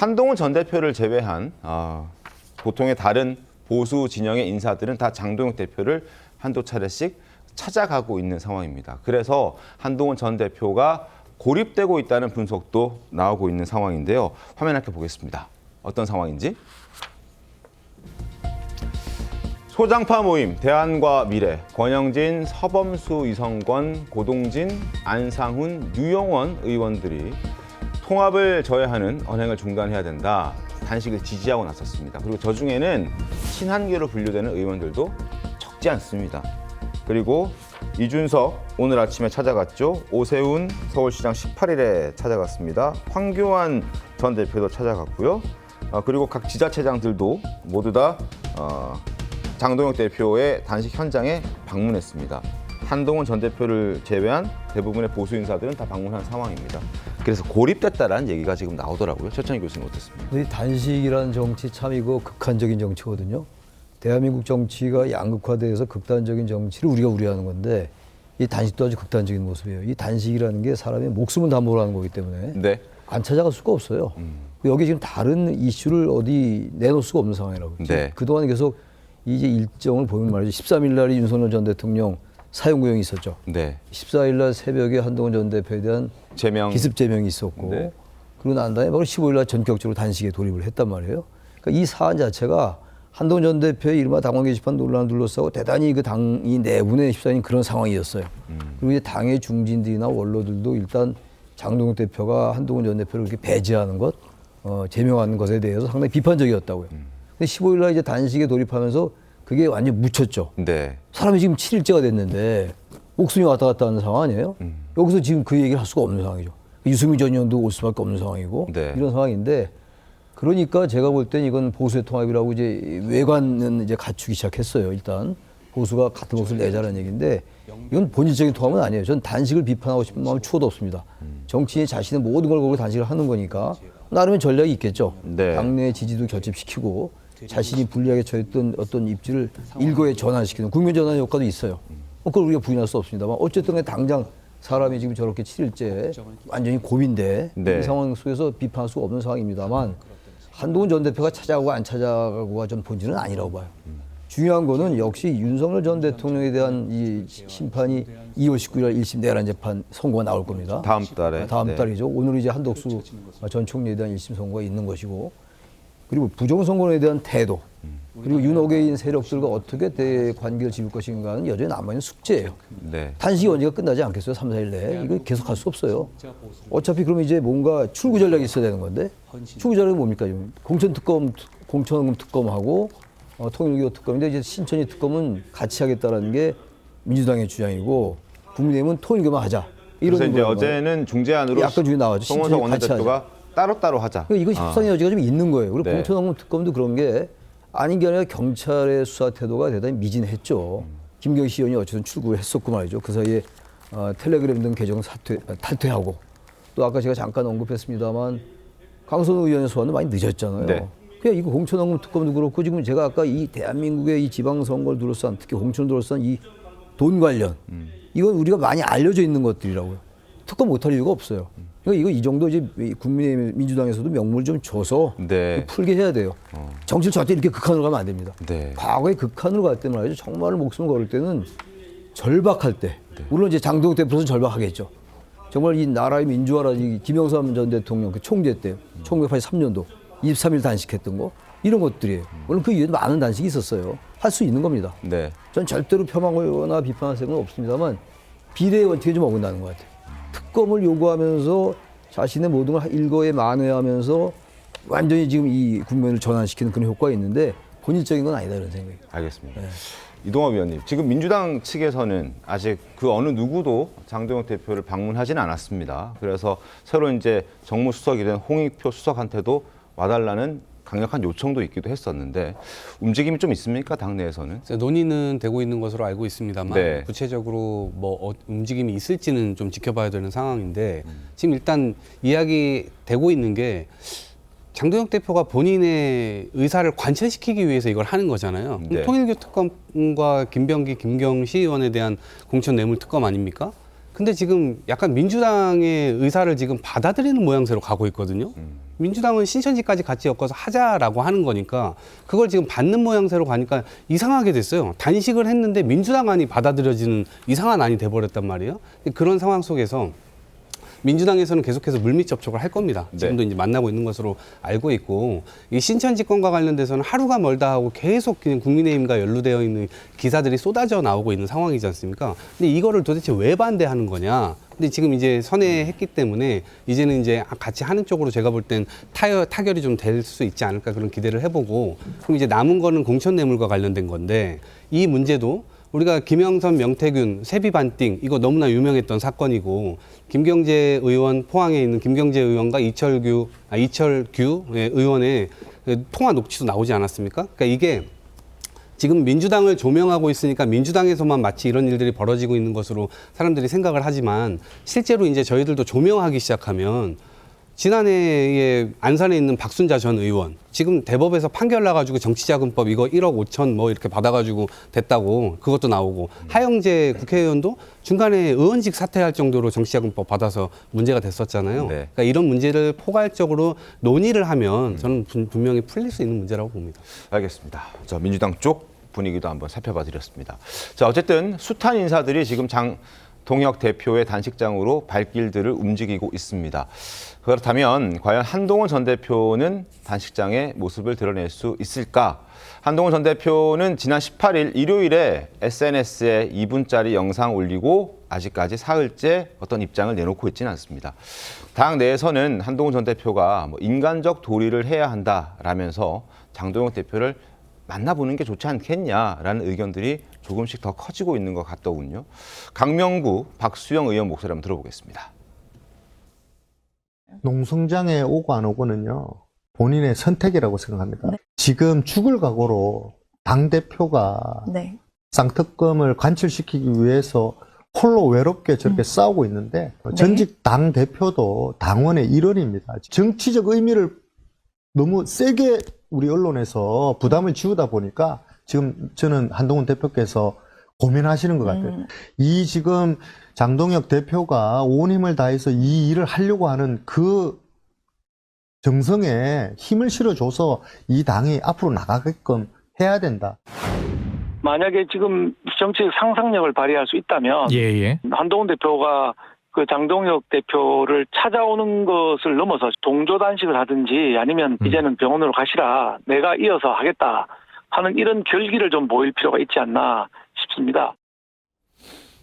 한동훈 전 대표를 제외한 보통의 다른 보수 진영의 인사들은 다 장동혁 대표를 한두 차례씩 찾아가고 있는 상황입니다. 그래서 한동훈 전 대표가 고립되고 있다는 분석도 나오고 있는 상황인데요. 화면 함께 보겠습니다. 어떤 상황인지. 소장파 모임 대안과 미래, 권영진, 서범수, 이성권, 고동진, 안상훈, 유영원 의원들이 통합을 저해하는 언행을 중단해야 된다. 단식을 지지하고 나섰습니다. 그리고 저 중에는 친한계로 분류되는 의원들도 적지 않습니다. 그리고 이준석 오늘 아침에 찾아갔죠. 오세훈 서울시장 18일에 찾아갔습니다. 황교안 전 대표도 찾아갔고요. 그리고 각 지자체장들도 모두 다 장동혁 대표의 단식 현장에 방문했습니다. 한동훈 전 대표를 제외한 대부분의 보수 인사들은 다 방문한 상황입니다. 그래서 고립됐다라는 얘기가 지금 나오더라고요. 최천희 교수님 어떻습니까? 이 단식이라는 정치 참 이거 극한적인 정치거든요. 대한민국 정치가 양극화돼서 극단적인 정치를 우리가 우려하는 건데 이 단식도 아주 극단적인 모습이에요. 이 단식이라는 게 사람의 목숨을 담보로 하는 거기 때문에 네. 안 찾아갈 수가 없어요. 여기 지금 다른 이슈를 어디 내놓을 수가 없는 상황이라고. 네. 그동안 계속 이제 일정을 보면 말이죠. 13일 날이 윤석열 전 대통령 사형구형이 있었죠. 네. 14일 날 새벽에 한동훈 전 대표에 대한 기습 제명이 있었고 네. 그리고 난 다음에 바로 15일 날 전격적으로 단식에 돌입을 했단 말이에요. 그러니까 이 사안 자체가 한동훈 전 대표의 이른바 당원 게시판 논란을 둘러싸고 대단히 그 당이 내분에 휩싸인 그런 상황이었어요. 그리고 이제 당의 중진들이나 원로들도 일단 장동혁 대표가 한동훈 전 대표를 이렇게 배제하는 것, 제명하는 것에 대해서 상당히 비판적이었다고요. 근데 15일 날 이제 단식에 돌입하면서 그게 완전 묻혔죠. 네. 사람이 지금 7일째가 됐는데 목숨이 왔다 갔다 하는 상황 아니에요? 여기서 지금 그 얘기를 할 수가 없는 상황이죠. 유승민 전 의원도 올 수밖에 없는 상황이고 네. 이런 상황인데 그러니까 제가 볼 땐 이건 보수의 통합이라고 이제 외관은 이제 갖추기 시작했어요. 일단 보수가 같은 것을 내자는 얘기인데 이건 본질적인 통합은 아니에요. 전 단식을 비판하고 싶은 마음은 추호도 없습니다. 정치인이 자신의 모든 걸 걸고 단식을 하는 거니까 나름의 전략이 있겠죠. 네. 당내 지지도 결집시키고 자신이 불리하게 처했던 어떤 입지를 일거에 전환시키는 국면 전환 효과도 있어요. 그걸 우리가 부인할 수 없습니다만 어쨌든 당장 사람이 지금 저렇게 7일째 완전히 고민돼 네. 이 상황 속에서 비판할 수가 없는 상황입니다만 한동훈 전 대표가 찾아가고 안 찾아가고가 전 본질은 아니라고 봐요. 중요한 거는 역시 윤석열 전 대통령에 대한 이 심판이 2월 19일 날 1심 내란 재판 선고가 나올 겁니다. 다음 달에. 다음 네. 달이죠. 오늘 이제 한덕수 전 총리에 대한 1심 선고가 있는 것이고 그리고 부정선거에 대한 태도 그리고 윤호개인 세력들과 어떻게 대관계를 지을 것인가는 여전히 남아있는 숙제예요. 네. 단식이 언제가 끝나지 않겠어요? 3, 4일 내에. 이거 계속 할 수 없어요. 어차피 그러면 이제 뭔가 출구 전략이 있어야 되는 건데 출구 전략이 뭡니까? 지금 공천특검 특검하고 통일교 특검인데 이제 신천지 특검은 같이 하겠다라는 게 민주당의 주장이고 국민의힘은 통일교만 하자. 그래서 이제 거예요. 어제는 중재안으로 약간 중에 나왔죠. 송원석 신천지 같이 원내대표가 따로따로 하자. 그러니까 이거 협상의 여지가 좀 있는 거예요. 그리고 네. 공천특검 특검도 그런 게 아닌 게 아니라 경찰의 수사 태도가 대단히 미진했죠. 김경시 의원이 어쨌든 출국을 했었고 말이죠. 그 사이에 텔레그램 등 계정 탈퇴하고 또 아까 제가 잠깐 언급했습니다만 강선우 의원의 소환도 많이 늦었잖아요. 네. 그냥 이거 공천특검 특검도 그렇고 지금 제가 아까 이 대한민국의 이 지방선거를 둘러싼 특히 공천을 둘러싼 이 돈 관련 이건 우리가 많이 알려져 있는 것들이라고요. 특검 못할 이유가 없어요. 그러니까 이거 이 정도 이제 국민의힘 민주당에서도 명분을 좀 줘서 네. 풀게 해야 돼요. 정치를 절대 이렇게 극한으로 가면 안 됩니다. 네. 과거에 극한으로 갈 때는 말이죠. 정말 목숨을 걸을 때는 절박할 때, 물론 이제 장동혁 대표는 절박하겠죠. 정말 이 나라의 민주화라든지 김영삼 전 대통령 그 총재 때 1983년도 23일 단식했던 거 이런 것들이에요. 물론 그 이후에도 많은 단식이 있었어요. 할 수 있는 겁니다. 네. 전 절대로 폄하하거나 비판할 생각은 없습니다만 비례의 원칙에 좀 어긋나는 것 같아요. 특검을 요구하면서 자신의 모든 걸 일거에 만회하면서 완전히 지금 이 국면을 전환시키는 그런 효과가 있는데 본질적인 건 아니다 이런 생각이에요. 알겠습니다. 이동엽 위원님, 지금 민주당 측에서는 아직 그 어느 누구도 장동혁 대표를 방문하지는 않았습니다. 그래서 새로 이제 정무수석이 된 홍익표 수석한테도 와달라는 강력한 요청도 있기도 했었는데 움직임이 좀 있습니까? 당내에서는? 논의는 되고 있는 것으로 알고 있습니다만 네. 구체적으로 뭐 움직임이 있을지는 좀 지켜봐야 되는 상황인데 지금 일단 이야기되고 있는 게 장동혁 대표가 본인의 의사를 관철시키기 위해서 이걸 하는 거잖아요. 네. 통일교 특검과 김병기, 김경시 의원에 대한 공천 뇌물 특검 아닙니까? 근데 지금 약간 민주당의 의사를 지금 받아들이는 모양새로 가고 있거든요. 민주당은 신천지까지 같이 엮어서 하자라고 하는 거니까 그걸 지금 받는 모양새로 가니까 이상하게 됐어요. 단식을 했는데 민주당 안이 받아들여지는 이상한 안이 돼버렸단 말이에요. 그런 상황 속에서 민주당에서는 계속해서 물밑 접촉을 할 겁니다. 지금도 이제 만나고 있는 것으로 알고 있고, 이 신천지건과 관련돼서는 하루가 멀다 하고 계속 그냥 국민의힘과 연루되어 있는 기사들이 쏟아져 나오고 있는 상황이지 않습니까? 근데 이거를 도대체 왜 반대하는 거냐? 근데 지금 이제 선회했기 때문에 이제는 이제 같이 하는 쪽으로 제가 볼 땐 타결이 좀 될 수 있지 않을까 그런 기대를 해보고, 그럼 이제 남은 거는 공천뇌물과 관련된 건데, 이 문제도 우리가 김영선, 명태균, 세비 반띵 이거 너무나 유명했던 사건이고, 김경재 의원, 포항에 있는 김경재 의원과 이철규 의원의 통화 녹취도 나오지 않았습니까? 그러니까 이게 지금 민주당을 조명하고 있으니까 민주당에서만 마치 이런 일들이 벌어지고 있는 것으로 사람들이 생각을 하지만, 실제로 이제 저희들도 조명하기 시작하면 지난해에 안산에 있는 박순자 전 의원, 지금 대법에서 판결 나가지고 정치자금법 이거 1억 5천 뭐 이렇게 받아가지고 됐다고 그것도 나오고, 하영재 국회의원도 중간에 의원직 사퇴할 정도로 정치자금법 받아서 문제가 됐었잖아요. 네. 그러니까 이런 문제를 포괄적으로 논의를 하면 저는 분명히 풀릴 수 있는 문제라고 봅니다. 알겠습니다. 자, 민주당 쪽 분위기도 한번 살펴봐 드렸습니다. 자, 어쨌든 숱한 인사들이 지금 장동혁 대표의 단식장으로 발길들을 움직이고 있습니다. 그렇다면 과연 한동훈 전 대표는 단식장의 모습을 드러낼 수 있을까? 한동훈 전 대표는 지난 18일 일요일에 SNS에 2분짜리 영상 올리고 아직까지 사흘째 어떤 입장을 내놓고 있지는 않습니다. 당 내에서는 한동훈 전 대표가 인간적 도리를 해야 한다라면서 장동혁 대표를 만나보는 게 좋지 않겠냐라는 의견들이 조금씩 더 커지고 있는 것 같더군요. 강명구, 박수영 의원 목소리 한번 들어보겠습니다. 농성장에 오고 안 오고는요, 본인의 선택이라고 생각합니다. 네. 지금 죽을 각오로 당대표가 네. 쌍특검을 관철시키기 위해서 홀로 외롭게 저렇게 싸우고 있는데, 전직 당대표도 당원의 일원입니다. 정치적 의미를 너무 세게 우리 언론에서 부담을 지우다 보니까 지금 저는 한동훈 대표께서 고민하시는 것 같아요. 이 지금 장동혁 대표가 온 힘을 다해서 이 일을 하려고 하는 그 정성에 힘을 실어줘서 이 당이 앞으로 나가게끔 해야 된다. 만약에 지금 정치적 상상력을 발휘할 수 있다면 한동훈 대표가 그 장동혁 대표를 찾아오는 것을 넘어서 동조 단식을 하든지 아니면 이제는 병원으로 가시라, 내가 이어서 하겠다 하는 이런 결기를 좀 보일 필요가 있지 않나 싶습니다.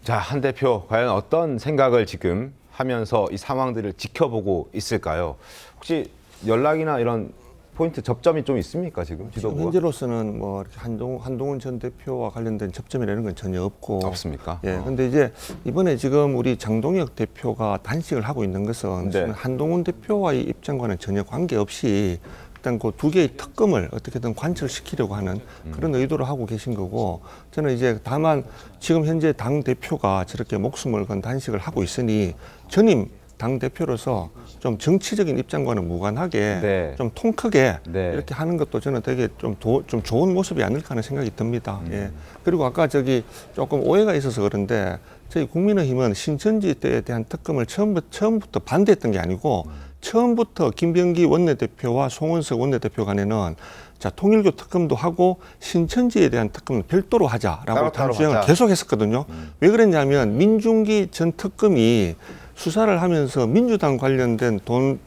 자, 한 대표 과연 어떤 생각을 지금 하면서 이 상황들을 지켜보고 있을까요? 혹시 연락이나 이런 포인트 접점이 좀 있습니까, 지금 지도부가? 현재로서는 뭐 이렇게 한동훈 전 대표와 관련된 접점이라는 건 전혀 없고. 없습니까? 예. 근데 이제 이번에 지금 우리 장동혁 대표가 단식을 하고 있는 것은 네. 한동훈 대표와의 입장과는 전혀 관계없이 일단 그 두 개의 특검을 어떻게든 관철시키려고 하는 그런 의도를 하고 계신 거고, 저는 이제 다만 지금 현재 당 대표가 저렇게 목숨을 건 단식을 하고 있으니 전임 당 대표로서 좀 정치적인 입장과는 무관하게 네. 좀 통 크게 네. 이렇게 하는 것도 저는 되게 좀 좋은 모습이 아닐까 하는 생각이 듭니다. 예. 그리고 아까 조금 오해가 있어서 그런데 저희 국민의힘은 신천지 때에 대한 특검을 처음부터 반대했던 게 아니고, 처음부터 김병기 원내대표와 송원석 원내대표 간에는 자, 통일교 특검도 하고 신천지에 대한 특검은 별도로 하자라고 따로 주장을 하자. 계속 했었거든요. 왜 그랬냐면 민중기 전 특검이 수사를 하면서 민주당 관련된 돈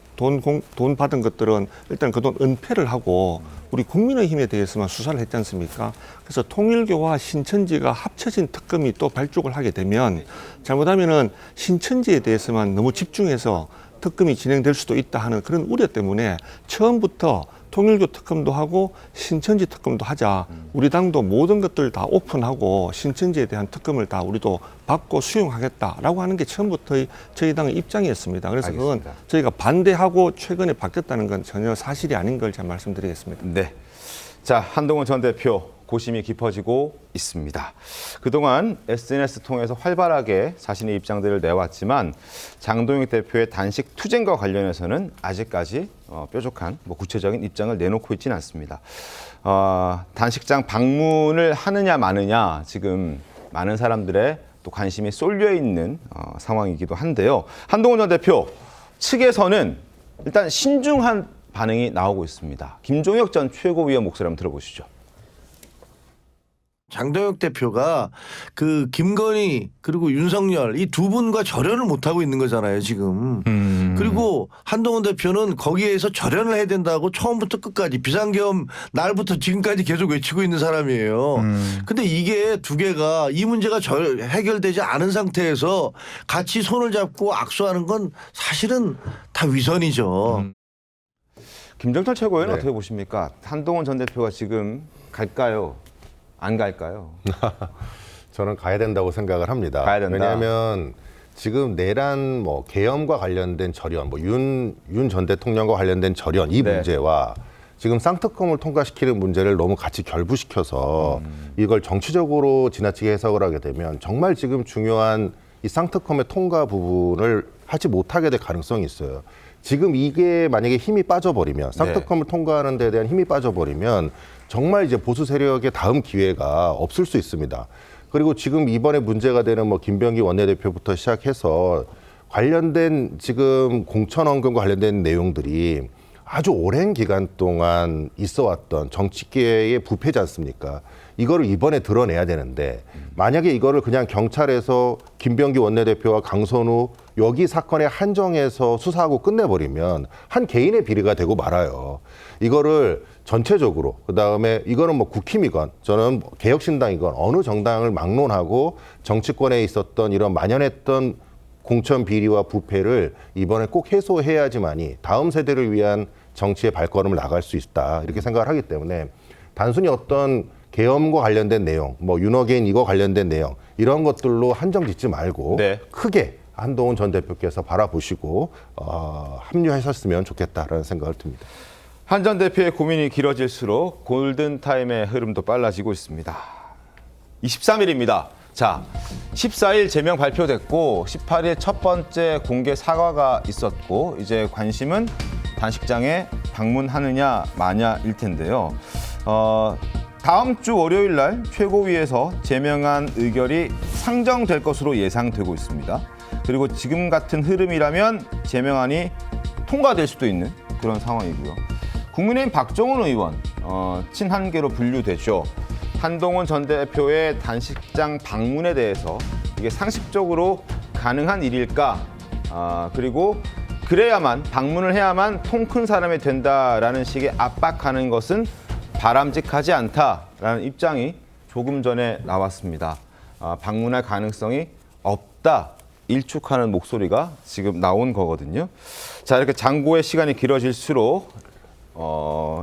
받은 것들은 일단 그 돈 은폐를 하고 우리 국민의힘에 대해서만 수사를 했지 않습니까? 그래서 통일교와 신천지가 합쳐진 특검이 또 발족을 하게 되면 잘못하면은 신천지에 대해서만 너무 집중해서 특검이 진행될 수도 있다 하는 그런 우려 때문에 처음부터 통일교 특검도 하고 신천지 특검도 하자. 우리 당도 모든 것들 다 오픈하고 신천지에 대한 특검을 다 우리도 받고 수용하겠다라고 하는 게 처음부터의 저희 당의 입장이었습니다. 그래서 알겠습니다. 그건 저희가 반대하고 최근에 바뀌었다는 건 전혀 사실이 아닌 걸 제가 말씀드리겠습니다. 네. 자, 한동훈 전 대표 고심이 깊어지고 있습니다. 그동안 SNS 통해서 활발하게 자신의 입장들을 내왔지만 장동혁 대표의 단식 투쟁과 관련해서는 아직까지 뾰족한 구체적인 입장을 내놓고 있지는 않습니다. 단식장 방문을 하느냐 마느냐 지금 많은 사람들의 또 또 관심이 쏠려 있는 상황이기도 한데요. 한동훈 전 대표 측에서는 일단 신중한 반응이 나오고 있습니다. 김종혁 전 최고위원 목소리 한번 들어보시죠. 장동혁 대표가 그 김건희 그리고 윤석열 이 두 분과 절연을 못하고 있는 거잖아요, 지금. 그리고 한동훈 대표는 거기에서 절연을 해야 된다고 처음부터 끝까지 비상계엄 날부터 지금까지 계속 외치고 있는 사람이에요. 근데 이게 두 개가 이 문제가 해결되지 않은 상태에서 같이 손을 잡고 악수하는 건 사실은 다 위선이죠. 김정철 최고위원 네. 어떻게 보십니까? 한동훈 전 대표가 지금 갈까요? 안 갈까요? 저는 가야 된다고 생각을 합니다. 가야 된다. 왜냐하면 지금 내란 뭐 계엄과 관련된 절연, 뭐 윤 전 대통령과 관련된 절연 이 네. 문제와 지금 쌍특검을 통과시키는 문제를 너무 같이 결부시켜서 이걸 정치적으로 지나치게 해석을 하게 되면 정말 지금 중요한 이 쌍특검의 통과 부분을 하지 못하게 될 가능성이 있어요. 지금 이게 만약에 힘이 빠져버리면 쌍특검을 통과하는 데 대한 힘이 빠져버리면 정말 이제 보수 세력의 다음 기회가 없을 수 있습니다. 그리고 지금 이번에 문제가 되는 뭐 김병기 원내대표부터 시작해서 관련된 지금 공천원금과 관련된 내용들이 아주 오랜 기간 동안 있어왔던 정치계의 부패지 않습니까? 이거를 이번에 드러내야 되는데 만약에 이거를 그냥 경찰에서 김병기 원내대표와 강선우 여기 사건에 한정해서 수사하고 끝내버리면 한 개인의 비리가 되고 말아요. 이거를 전체적으로 그다음에 이거는 뭐 국힘이건 저는 개혁신당이건 어느 정당을 막론하고 정치권에 있었던 이런 만연했던 공천 비리와 부패를 이번에 꼭 해소해야지만이 다음 세대를 위한 정치의 발걸음을 나갈 수 있다 이렇게 생각을 하기 때문에 단순히 어떤 계엄과 관련된 내용, 뭐 윤어게인 이거 관련된 내용 이런 것들로 한정 짓지 말고 네. 크게 한동훈 전 대표께서 바라보시고 합류하셨으면 좋겠다라는 생각을 듭니다. 한 전 대표의 고민이 길어질수록 골든타임의 흐름도 빨라지고 있습니다. 23일입니다. 자, 14일 제명 발표됐고 18일 첫 번째 공개 사과가 있었고 이제 관심은 단식장에 방문하느냐 마냐일 텐데요. 다음 주 월요일 날 최고위에서 제명안 의결이 상정될 것으로 예상되고 있습니다. 그리고 지금 같은 흐름이라면 제명안이 통과될 수도 있는 그런 상황이고요. 국민의힘 박정훈 의원 친한계로 분류되죠. 한동훈 전 대표의 단식장 방문에 대해서 이게 상식적으로 가능한 일일까? 그리고 그래야만 방문을 해야만 통 큰 사람이 된다라는 식의 압박하는 것은 바람직하지 않다라는 입장이 조금 전에 나왔습니다. 방문할 가능성이 없다. 일축하는 목소리가 지금 나온 거거든요. 자, 이렇게 장고의 시간이 길어질수록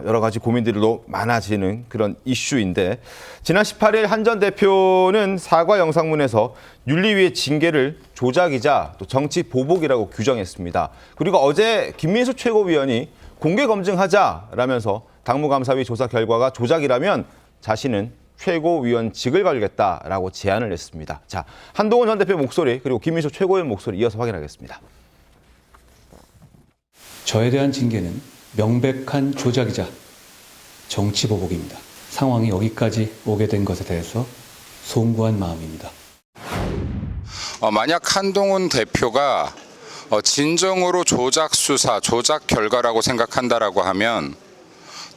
여러 가지 고민들이 또 많아지는 그런 이슈인데 지난 18일 한 전 대표는 사과 영상문에서 윤리위의 징계를 조작이자 또 정치 보복이라고 규정했습니다. 그리고 어제 김민수 최고위원이 공개 검증하자라면서 당무감사위 조사 결과가 조작이라면 자신은 최고위원직을 걸겠다라고 제안을 했습니다. 자, 한동훈 전 대표 목소리 그리고 김민수 최고위원 목소리 이어서 확인하겠습니다. 저에 대한 징계는 명백한 조작이자 정치보복입니다. 상황이 여기까지 오게 된 것에 대해서 송구한 마음입니다. 만약 한동훈 대표가 진정으로 조작 수사, 조작 결과라고 생각한다라고 하면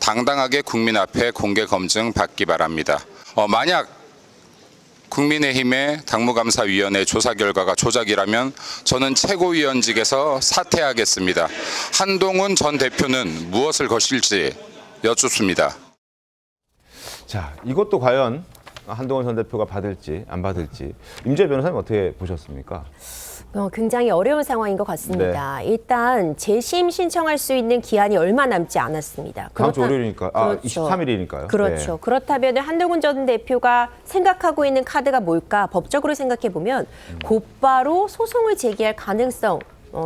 당당하게 국민 앞에 공개 검증 받기 바랍니다. 만약 국민의힘의 당무감사위원회 조사 결과가 조작이라면 저는 최고위원직에서 사퇴하겠습니다. 한동훈 전 대표는 무엇을 거실지 여쭙습니다. 자, 이것도 과연 한동훈 전 대표가 받을지 안 받을지 임재 변호사님 어떻게 보셨습니까? 굉장히 어려운 상황인 것 같습니다. 일단 재심 신청할 수 있는 기한이 얼마 남지 않았습니다. 다음 주 월요일이니까, 그렇죠. 23일이니까요. 그렇죠. 네. 그렇다면 한동훈 전 대표가 생각하고 있는 카드가 뭘까? 법적으로 생각해 보면 곧바로 소송을 제기할 가능성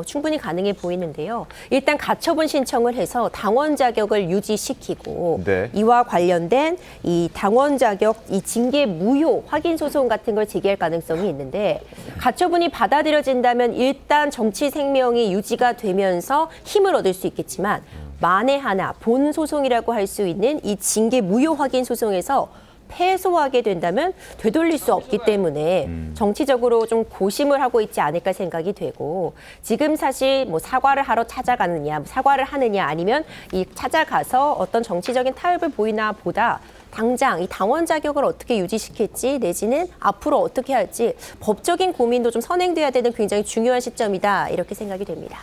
충분히 가능해 보이는데요. 일단 가처분 신청을 해서 당원 자격을 유지시키고 네. 이와 관련된 이 당원 자격, 이 징계 무효 확인 소송 같은 걸 제기할 가능성이 있는데 가처분이 받아들여진다면 일단 정치 생명이 유지가 되면서 힘을 얻을 수 있겠지만 만에 하나 본 소송이라고 할 수 있는 이 징계 무효 확인 소송에서 패소하게 된다면 되돌릴 수 없기 때문에 정치적으로 좀 고심을 하고 있지 않을까 생각이 되고, 지금 사실 뭐 사과를 하러 찾아가느냐, 사과를 하느냐, 아니면 이 찾아가서 어떤 정치적인 타협을 보이나 보다 당장 이 당원 자격을 어떻게 유지시킬지, 내지는 앞으로 어떻게 할지 법적인 고민도 좀 선행돼야 되는 굉장히 중요한 시점이다, 이렇게 생각이 됩니다.